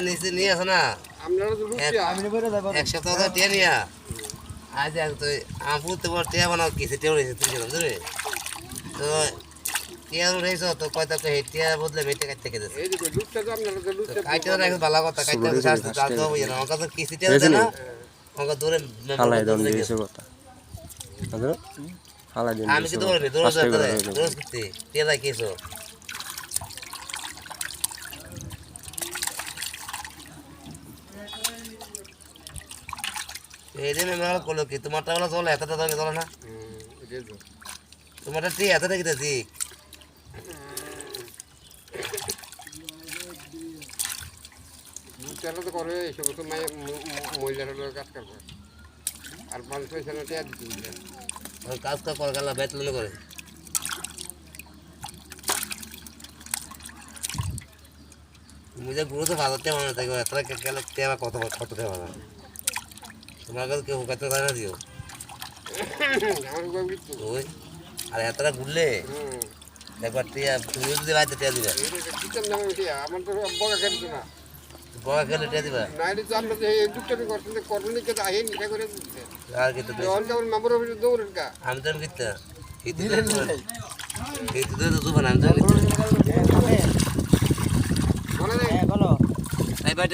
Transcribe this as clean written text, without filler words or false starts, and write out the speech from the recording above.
নিচে নিয়ে আসো না এক সপ্তাহ টিয়া নিয়া আজ এক তো আমপুর তোমার টিয়া বানাও কিছু টিয়া উঠেছে তুই জানো রে তো টিয়া উঠেছ তো কয়টা টিয়া বদলে মেটে কাটতে খেতেছে কাইতে না এখন ভালো কথা কাইতে আসতে চালতে হবে না আমাকে তো কিছু টিয়া দেয় না আমাকে দূরে আমি কি দৌড়ে দৌড় করতে টিয়া দেয় কিছু এই যে মেলা করলো কি তোমারটা বলা চলে এতটা তো চলে না তোমারটা ঠিক এতটা কিতেছি তো করে এই সমস্ত মহিলারা কাজ করবে আর 5 পয়সা না টিয়া দিতে কাজ করে গেল বেতন করে মুঝে গুরু তো ভালোতে মনে থাকে এতটা গেলে টেবা কত কত টেবা না তোমার কাছে কেউ কত না দিও ওই আর এতটা ঘুরলে একবার টিয়া তুমি যদি বাইতে টিয়া দিবা আমার তো বকা খেলছো না বকা খেলে টিয়া দিবা না এটা তো আমরা এই দুটোটি করছেন করবেন কি আইন এটা করে আর কি তো নম্বর অফিসে দৌড়েন কা আমি তো কিতা এই তো তো বানান তো